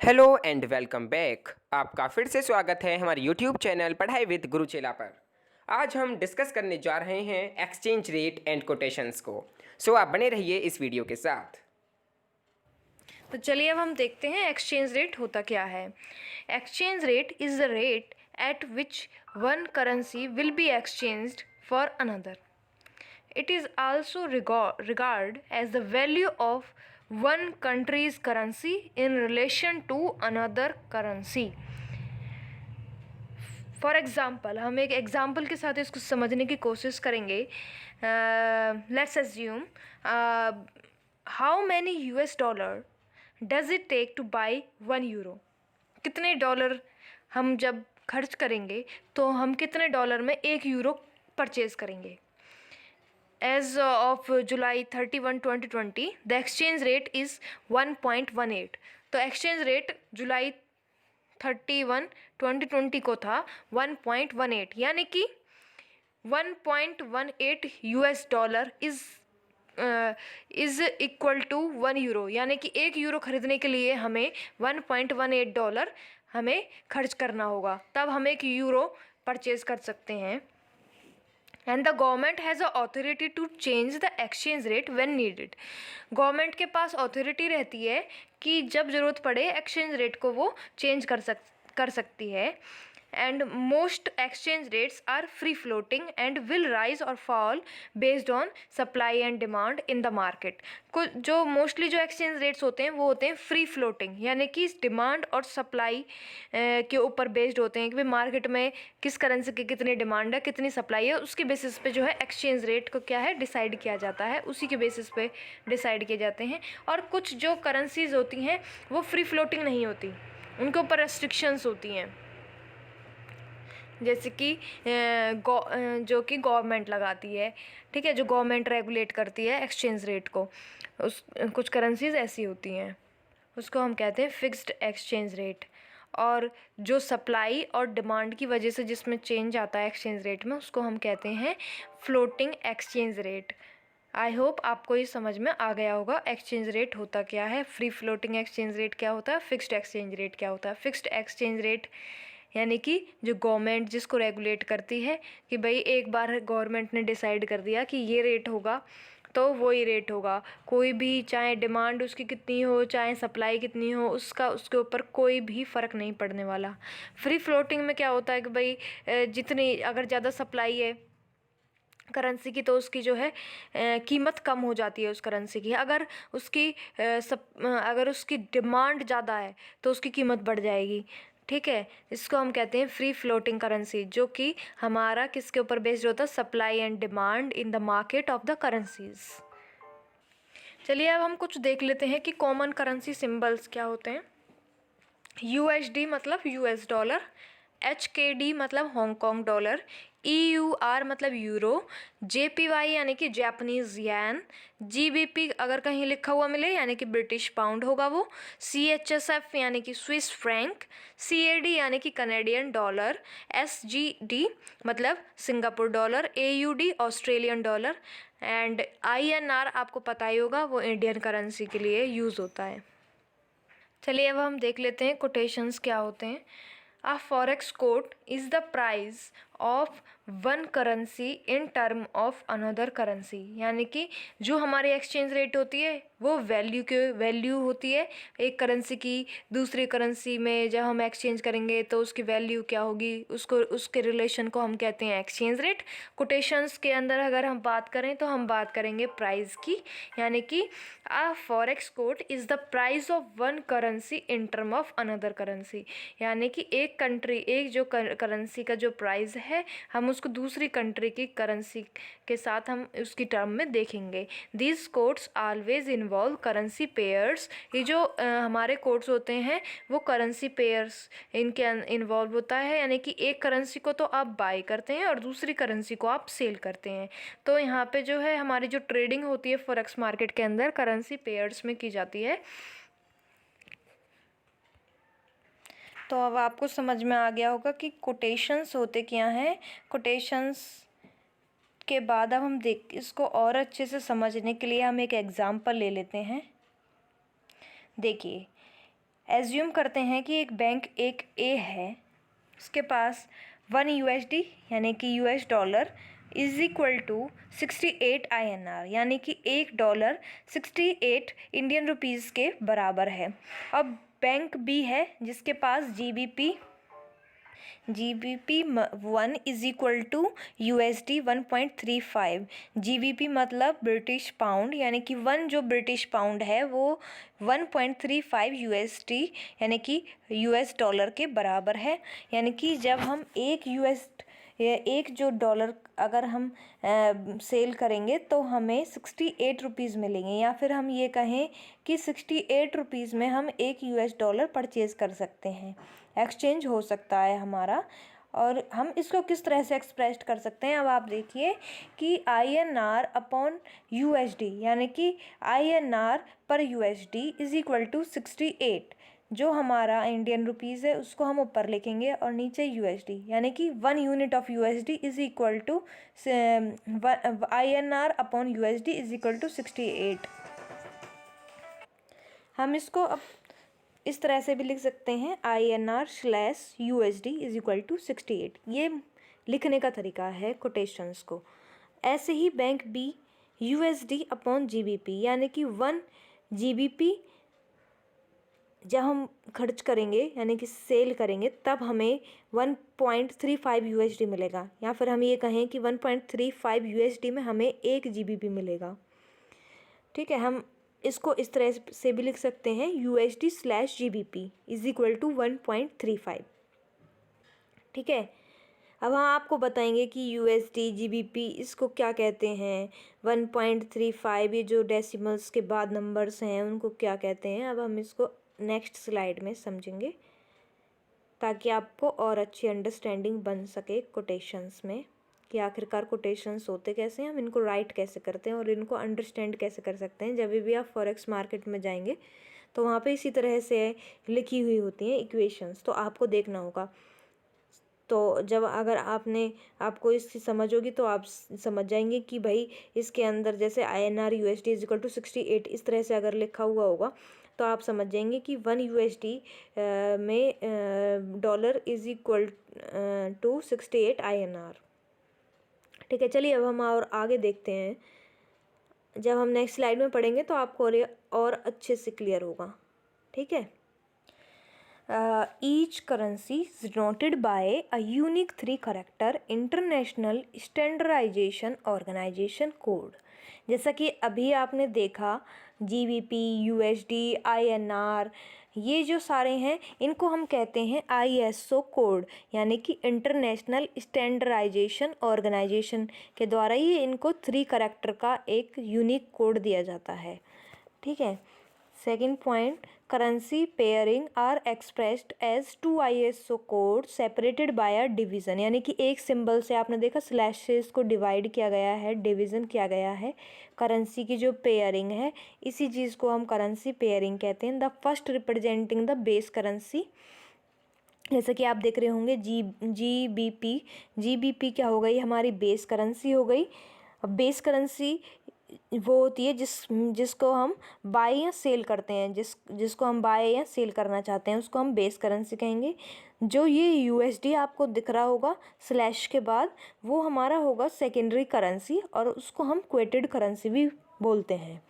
Hello and welcome back. आपका फिर से स्वागत है हमारे यूट्यूब चैनल पढ़ाई विद गुरुचेला पर। आज हम डिस्कस करने जा रहे हैं एक्सचेंज रेट एंड कोटेशंस को। सो आप बने रहिए इस वीडियो के साथ। तो चलिए अब हम देखते हैं एक्सचेंज रेट होता क्या है। Exchange rate is the rate at which one currency will be exchanged for another. It is also regarded as the value of one country's currency in relation to another currency. For example, हम एक example के साथ इसको समझने की कोशिश करेंगे. Let's assume how many $US does it take to buy €1. कितने डॉलर हम जब खर्च करेंगे तो हम कितने डॉलर में €1 परचेज़ करेंगे. As of July 31, 2020, the exchange rate is 1.18. तो एक्सचेंज रेट जुलाई 31, 2020 को था 1.18, यानी कि 1.18 $US इज़ इक्वल टू €1, यानी कि €1 खरीदने के लिए हमें $1.18 हमें खर्च करना होगा, तब हम €1 परचेज़ कर सकते हैं. And the government has a authority to change the exchange rate when needed. Government के पास ऑथोरिटी रहती है कि जब ज़रूरत पड़े एक्सचेंज रेट को वो चेंज कर सकती है. And most exchange rates are free floating and will rise और fall based on supply and demand in the market. कुछ जो मोस्टली जो एक्सचेंज रेट्स होते हैं वो होते हैं फ्री फ्लोटिंग, यानी कि डिमांड और सप्लाई के ऊपर बेस्ड होते हैं कि भाई मार्केट में किस करेंसी की कितनी डिमांड है, कितनी सप्लाई है, उसके बेसिस पे जो है एक्सचेंज रेट को क्या है डिसाइड किया जाता है, उसी के बेसिस पे डिसाइड किए जाते हैं. और कुछ जो करेंसीज होती हैं वो फ्री फ्लोटिंग नहीं होती, उनके ऊपर रेस्ट्रिक्शंस होती हैं, जैसे कि जो कि गवर्नमेंट लगाती है. ठीक है, जो गवर्नमेंट रेगुलेट करती है एक्सचेंज रेट को, उस कुछ करेंसीज ऐसी होती हैं, उसको हम कहते हैं फिक्स्ड एक्सचेंज रेट. और जो सप्लाई और डिमांड की वजह से जिसमें चेंज आता है एक्सचेंज रेट में, उसको हम कहते हैं floating exchange rate. I hope आपको ये समझ में आ गया होगा एक्सचेंज रेट होता क्या है, फ्री फ्लोटिंग एक्सचेंज रेट क्या होता है, फिक्स्ड एक्सचेंज रेट क्या होता है. फिक्स्ड एक्सचेंज रेट यानी कि जो गवर्नमेंट जिसको रेगुलेट करती है कि भाई एक बार गवर्नमेंट ने डिसाइड कर दिया कि ये रेट होगा तो वो ही रेट होगा, कोई भी चाहे डिमांड उसकी कितनी हो चाहे सप्लाई कितनी हो, उसके ऊपर कोई भी फ़र्क नहीं पड़ने वाला. फ्री फ्लोटिंग में क्या होता है कि भाई जितनी अगर ज़्यादा सप्लाई है करेंसी की तो उसकी जो है कीमत कम हो जाती है उस करेंसी की. अगर उसकी डिमांड ज़्यादा है तो उसकी कीमत बढ़ जाएगी. ठीक है, इसको हम कहते हैं फ्री फ्लोटिंग करेंसी, जो कि हमारा किसके ऊपर बेस्ड होता है, supply and demand in the market of the currencies. चलिए अब हम कुछ देख लेते हैं कि कॉमन करेंसी सिंबल्स क्या होते हैं. USD मतलब $, HKD मतलब हांगकांग डॉलर, EUR मतलब यूरो, JPY यानी कि जापानीज़ येन, GBP अगर कहीं लिखा हुआ मिले यानी कि ब्रिटिश पाउंड होगा वो, CHSF यानी कि स्विस फ्रैंक, CAD यानी कि कनेडियन डॉलर, SGD मतलब Singapore dollar, AUD Australian dollar, and INR आपको पता ही होगा वो इंडियन करेंसी के लिए यूज़ होता है. चलिए अब हम देख लेते हैं कोटेशंस क्या होते हैं. A forex quote is the price of one currency in term of another currency. यानी कि जो हमारी एक्सचेंज रेट होती है वो वैल्यू होती है एक करेंसी की दूसरी करेंसी में. जब हम एक्सचेंज करेंगे तो उसकी वैल्यू क्या होगी, उसके रिलेशन को हम कहते हैं एक्सचेंज रेट. कोटेशंस के अंदर अगर हम बात करें तो हम बात करेंगे प्राइस की, यानी कि a forex quote is the price of one currency in term of another currency. यानी कि एक जो करेंसी का जो प्राइस है हम उसको दूसरी कंट्री की करेंसी के साथ हम उसकी टर्म में देखेंगे. These codes always involve currency pairs. ये जो हमारे कोड्स होते हैं वो करेंसी पेयर्स इनके इन्वॉल्व होता है, यानी कि एक करेंसी को तो आप बाय करते हैं और दूसरी करेंसी को आप सेल करते हैं. तो यहाँ पे जो है हमारी जो ट्रेडिंग होती है फॉरेक्स मार्केट के अंदर करेंसी पेयर्स में की जाती है. तो अब आपको समझ में आ गया होगा कि कोटेशंस होते क्या हैं. कोटेशंस के बाद अब हम इसको और अच्छे से समझने के लिए हम एक एग्ज़ाम्पल ले लेते हैं. देखिए, एज्यूम करते हैं कि एक बैंक एक ए है, उसके पास 1 USD यानी कि US dollar is equal to 68 INR यानी कि $1 68 इंडियन रुपीज़ के बराबर है। अब बैंक बी है जिसके पास GBP 1 is equal to USD 1.35। GBP मतलब ब्रिटिश पाउंड यानी कि 1 जो ब्रिटिश पाउंड है वो 1.35 USD यानी कि US डॉलर के बराबर है। यानी कि जब हम एक जो डॉलर अगर हम सेल करेंगे तो हमें 68 रुपीज़ मिलेंगे, या फिर हम ये कहें कि 68 रुपीज़ में हम एक US डॉलर परचेज़ कर सकते हैं, एक्सचेंज हो सकता है हमारा। और हम इसको किस तरह से एक्सप्रेस कर सकते हैं, अब आप देखिए कि INR अपॉन USD यानी कि INR पर USD इज इक्वल टू 68, जो हमारा इंडियन रुपीज़ है उसको हम ऊपर लिखेंगे और नीचे USD यानी कि 1 unit of USD is equal to INR upon USD is equal to 68। हम इसको अब इस तरह से भी लिख सकते हैं INR/USD इज इक्वल टू 68। ये लिखने का तरीका है कोटेशंस को। ऐसे ही bank B USD upon GBP यानी कि 1 GBP जब हम खर्च करेंगे यानी कि सेल करेंगे तब हमें 1.35 USD मिलेगा, या फिर हम ये कहें कि 1.35 USD में हमें 1 GBP मिलेगा। ठीक है, हम इसको इस तरह से भी लिख सकते हैं USD/GBP इज इक्वल टू 1.35। ठीक है, अब हम आपको बताएंगे कि USD GBP इसको क्या कहते हैं, 1.35 ये जो डेसिमल्स के बाद नंबर्स हैं उनको क्या कहते हैं। अब हम इसको नेक्स्ट स्लाइड में समझेंगे ताकि आपको और अच्छी अंडरस्टैंडिंग बन सके कोटेशंस में कि आखिरकार कोटेशंस होते कैसे हैं, हम इनको राइट कैसे करते हैं और इनको अंडरस्टैंड कैसे कर सकते हैं। जब भी आप फॉरेक्स मार्केट में जाएंगे तो वहाँ पे इसी तरह से लिखी हुई होती हैं इक्वेशंस, तो आपको देखना होगा। तो जब अगर आपको इसकी समझ होगी तो आप समझ जाएंगे कि भाई इसके अंदर जैसे INR USD is equal to 68 इस तरह से अगर लिखा हुआ होगा तो आप समझ जाएंगे कि 1 USD में dollar is equal to 68 INR। ठीक है, चलिए अब हम और आगे देखते हैं। जब हम नेक्स्ट स्लाइड में पढ़ेंगे तो आपको और अच्छे से क्लियर होगा। ठीक है, each currency is denoted by a unique 3 character international standardization organization code। जैसा कि अभी आपने देखा GBP USD INR ये जो सारे हैं इनको हम कहते हैं ISO कोड यानी कि इंटरनेशनल स्टैंडर्डाइजेशन ऑर्गेनाइजेशन के द्वारा ही इनको 3 करैक्टर का एक यूनिक कोड दिया जाता है। ठीक है, second point, currency pairing are expressed as 2 ISO code separated by a division यानी कि एक सिंबल से आपने देखा स्लैश से इसको डिवाइड किया गया है, डिवीज़न किया गया है। करेंसी की जो पेयरिंग है इसी चीज़ को हम करेंसी पेयरिंग कहते हैं। The first representing the base currency, जैसे कि आप देख रहे होंगे GBP क्या हो गई, हमारी बेस करेंसी हो गई। अब बेस करेंसी वो होती है जिसको हम बाय या सेल करते हैं, जिसको हम बाय या सेल करना चाहते हैं उसको हम बेस करेंसी कहेंगे। जो ये USD आपको दिख रहा होगा स्लैश के बाद वो हमारा होगा सेकेंडरी करेंसी और उसको हम क्वेटेड करेंसी भी बोलते हैं।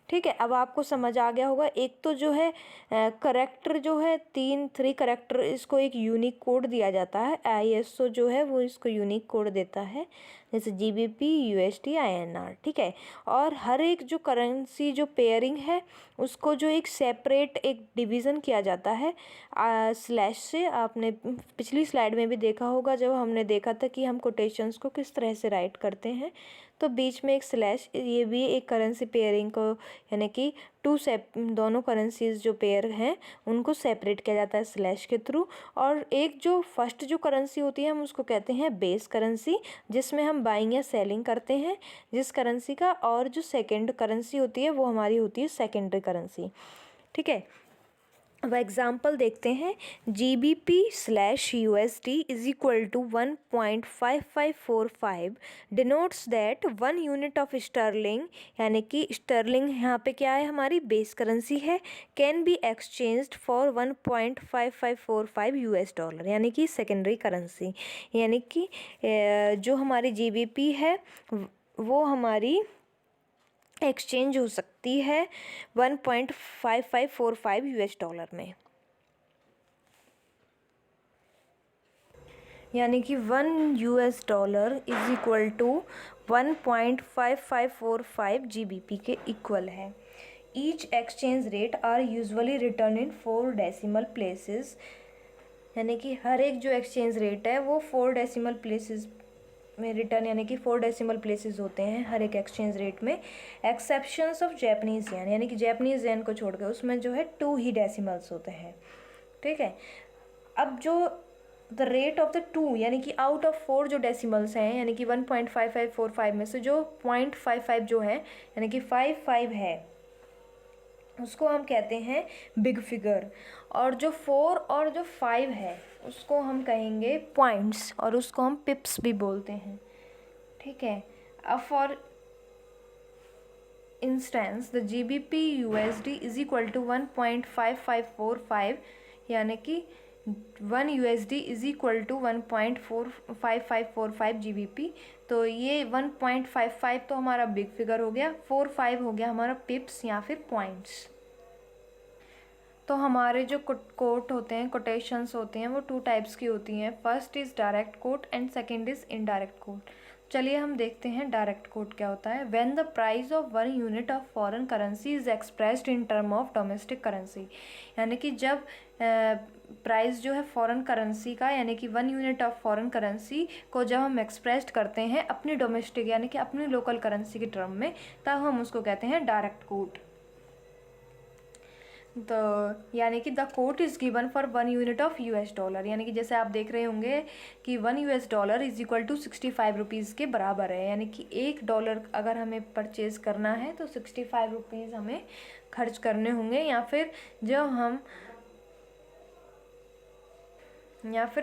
ठीक है, अब आपको समझ आ गया होगा। एक तो जो है करेक्टर जो है 3 करेक्टर इसको एक यूनिक कोड दिया जाता है, ISO जो है वो इसको यूनिक कोड देता है जैसे GBP USD INR। ठीक है, और हर एक जो करेंसी जो पेयरिंग है उसको जो एक सेपरेट एक डिवीज़न किया जाता है स्लैश से। आपने पिछली स्लाइड में भी देखा होगा जब हमने देखा था कि हम कोटेशंस को किस तरह से राइट करते हैं, तो बीच में एक स्लैश, ये भी एक करेंसी पेयरिंग को यानी कि दोनों करेंसीज जो पेयर हैं उनको सेपरेट किया जाता है स्लैश के थ्रू। और एक जो फर्स्ट जो करेंसी होती है हम उसको कहते हैं बेस करेंसी जिसमें हम बाइंग या सेलिंग करते हैं जिस करेंसी का, और जो सेकंड करेंसी होती है वो हमारी होती है सेकेंडरी करेंसी। ठीक है, अब एग्जाम्पल देखते हैं। GBP/USD is equal to 1.5545 denotes that 1 unit of sterling, यानी कि स्टर्लिंग यहाँ पे क्या है, हमारी बेस करेंसी है, can be exchanged for 1.5545 US dollar, यानी कि सेकेंडरी करेंसी। यानी कि जो हमारी GBP है वो हमारी एक्सचेंज हो सकती है 1.5545 US डॉलर में, यानी कि 1 US dollar is equal to 1.5545 GBP के इक्वल है। Each exchange rate are usually return in 4 decimal places, यानी कि हर एक जो एक्सचेंज रेट है वो 4 डेसिमल प्लेसेस में रिटर्न, यानी कि 4 डेसिमल प्लेसेस होते हैं हर एक एक्सचेंज रेट में, एक्सेप्शंस ऑफ जैपनीज येन, यानी कि जैपनीज येन को छोड़ के उसमें जो है 2 ही डेसिमल्स होते हैं। ठीक है, अब जो द रेट ऑफ द 2, यानी कि आउट ऑफ 4 जो डेसिमल्स हैं, यानी कि 1.5545 में से जो 0.55 जो है, यानी कि 55 है, उसको हम कहते हैं बिग फिगर, और जो 4 और जो 5 है उसको हम कहेंगे पॉइंट्स, और उसको हम पिप्स भी बोलते हैं। ठीक है, अब for instance the GBP/USD is equal to 1.5545, यानी कि 1 USD is equal to 1.5545 GBP। तो ये 1.55 तो हमारा बिग फिगर हो गया, 4-5 हो गया हमारा पिप्स या फिर पॉइंट्स। तो हमारे जो कोट होते हैं, कोटेशंस होते हैं, वो 2 टाइप्स की होती हैं। First is direct quote and second is indirect coat. चलिए हम देखते हैं डायरेक्ट कोट क्या होता है। When the price of 1 unit of foreign currency is expressed in term of domestic currency, यानी कि जब प्राइस जो है फॉरेन करेंसी का, यानी कि 1 यूनिट ऑफ फॉरेन करेंसी को जब हम एक्सप्रेस्ड करते हैं अपनी डोमेस्टिक, यानी कि अपनी लोकल करेंसी के टर्म में, तब हम उसको कहते हैं डायरेक्ट कोट। तो यानी कि the quote is given for 1 unit of US dollar, यानी कि जैसे आप देख रहे होंगे कि 1 US dollar is equal to 65 rupees के बराबर है, यानी कि $1 अगर हमें परचेज़ करना है तो 65 रुपीज़ हमें खर्च करने होंगे, या फिर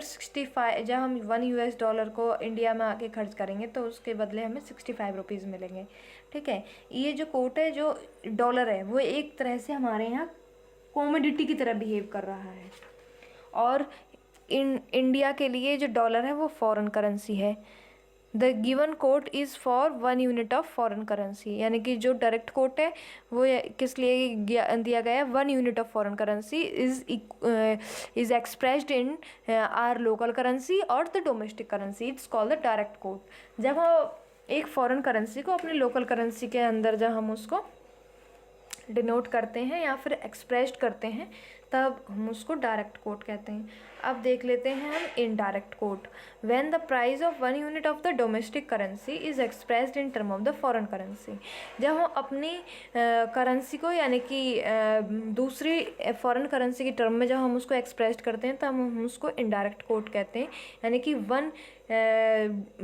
65, जब हम 1 US डॉलर को इंडिया में आके खर्च करेंगे तो उसके बदले हमें 65 रुपीज़ मिलेंगे। ठीक है, ये जो कोट है, जो डॉलर है, वो एक तरह से हमारे यहाँ कॉमोडिटी की तरह बिहेव कर रहा है, और इंडिया के लिए जो डॉलर है वो फॉरेन करेंसी है। The given quote is for 1 unit of foreign currency, यानी कि जो डायरेक्ट कोट है वो किस लिए दिया गया है, 1 unit of foreign currency is expressed in our local currency और the domestic currency, it's called the direct quote. जब हम एक फॉरेन करेंसी को अपनी लोकल करेंसी के अंदर जब हम उसको डिनोट करते हैं या फिर एक्सप्रेस्ड करते हैं, तब हम उसको डायरेक्ट कोट कहते हैं। अब देख लेते हैं हम indirect coat. When the price of 1 unit of the domestic currency is expressed in term of the foreign currency, जब हम अपनी करेंसी को, यानी कि दूसरी फॉरेन करेंसी की टर्म में जब हम उसको एक्सप्रेस्ड करते हैं, तब हम उसको इनडायरेक्ट कोट कहते हैं। यानी कि 1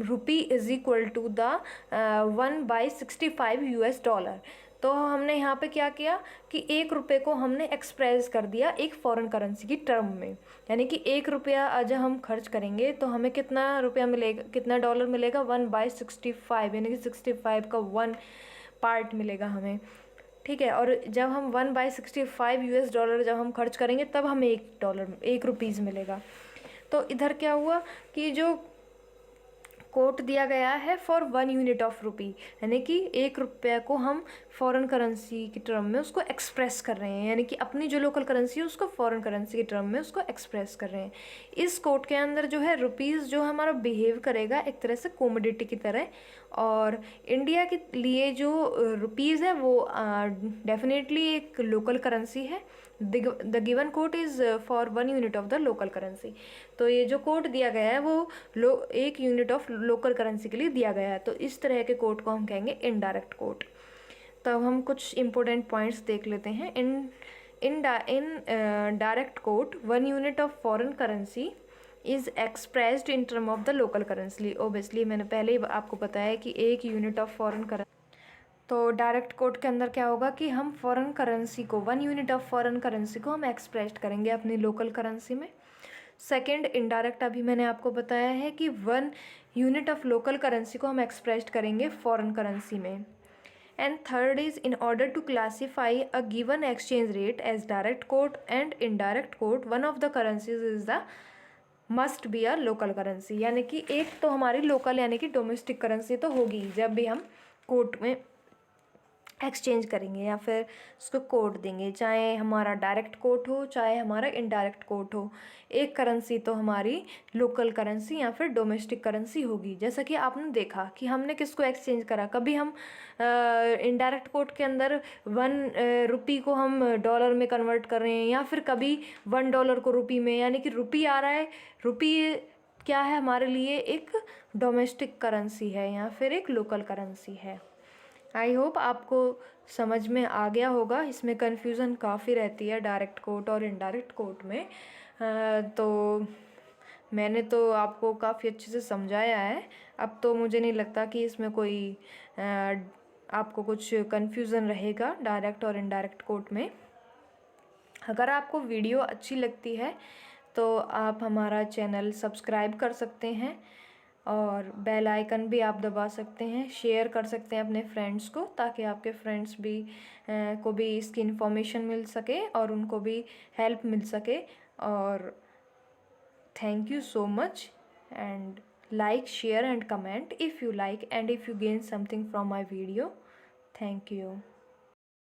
rupee is equal to the 1/65 US dollar. तो हमने यहाँ पे क्या किया कि 1 रुपये को हमने एक्सप्रेस कर दिया एक फॉरेन करेंसी की टर्म में, यानी कि 1 रुपया जब हम खर्च करेंगे तो हमें कितना रुपया मिलेगा, कितना डॉलर मिलेगा, 1/65, यानी कि 65 का 1 पार्ट मिलेगा हमें। ठीक है, और जब हम 1/65 US डॉलर जब हम खर्च करेंगे तब हमें $1 रुपीज़ मिलेगा। तो इधर क्या हुआ कि जो कोट दिया गया है फॉर 1 यूनिट ऑफ रुपी, यानी कि 1 रुपये को हम फॉरेन करेंसी की टर्म में उसको एक्सप्रेस कर रहे हैं, यानी कि अपनी जो लोकल करेंसी है उसको फॉरेन करेंसी की टर्म में उसको एक्सप्रेस कर रहे हैं। इस कोट के अंदर जो है रुपीज़ जो हमारा बिहेव करेगा एक तरह से कमोडिटी की तरह, और इंडिया के लिए जो रुपीज़ है वो डेफिनेटली एक लोकल करेंसी है। The given quote is for 1 unit of the local currency. तो ये जो कोट दिया गया है वो 1 यूनिट ऑफ लोकल करेंसी के लिए दिया गया है, तो इस तरह के कोट को हम कहेंगे इनडायरेक्ट कोट। तो हम कुछ इंपॉर्टेंट पॉइंट्स देख लेते हैं। In direct quote 1 unit of foreign currency is expressed in term of the local currency. Obviously मैंने पहले ही आपको बताया कि 1 यूनिट ऑफ फॉरेन करेंसी तो डायरेक्ट कोट के अंदर क्या होगा कि हम फॉरेन करेंसी को 1 यूनिट ऑफ फॉरेन करेंसी को हम एक्सप्रेस करेंगे अपनी लोकल करेंसी में। सेकंड इनडायरेक्ट अभी मैंने आपको बताया है कि 1 यूनिट ऑफ लोकल करेंसी को हम एक्सप्रेस करेंगे फॉरेन करेंसी में। And third is in order to classify a given exchange rate as direct quote and indirect quote, one of the currencies is the must be a local currency. यानी कि एक तो हमारी local यानी कि domestic currency तो होगी जब भी हम कोर्ट में एक्सचेंज करेंगे या फिर उसको कोट देंगे, चाहे हमारा डायरेक्ट कोट हो चाहे हमारा इनडायरेक्ट कोट हो, एक करेंसी तो हमारी लोकल करेंसी या फिर डोमेस्टिक करेंसी होगी। जैसा कि आपने देखा कि हमने किसको एक्सचेंज करा, कभी हम इनडायरेक्ट कोट के अंदर 1 रुपी को हम डॉलर में कन्वर्ट कर रहे हैं या फिर कभी $1 को रुपी में, यानी कि रुपी आ रहा है। रुपी क्या है हमारे लिए, एक डोमेस्टिक करेंसी है या फिर एक लोकल करेंसी है। आई होप आपको समझ में आ गया होगा। इसमें कन्फ्यूज़न काफ़ी रहती है डायरेक्ट कोट और इनडायरेक्ट कोट में। तो मैंने तो आपको काफ़ी अच्छे से समझाया है। अब तो मुझे नहीं लगता कि इसमें कोई आपको कुछ कन्फ्यूज़न रहेगा डायरेक्ट और इनडायरेक्ट कोट में। अगर आपको वीडियो अच्छी लगती है तो आप हमारा चैनल सब्सक्राइब कर सकते हैं और बेल आइकन भी आप दबा सकते हैं, शेयर कर सकते हैं अपने फ्रेंड्स को, ताकि आपके फ्रेंड्स भी को भी इसकी इन्फॉर्मेशन मिल सके और उनको भी हेल्प मिल सके। और thank you so much, and like, share and comment if you like and if you gain something from my video. Thank you.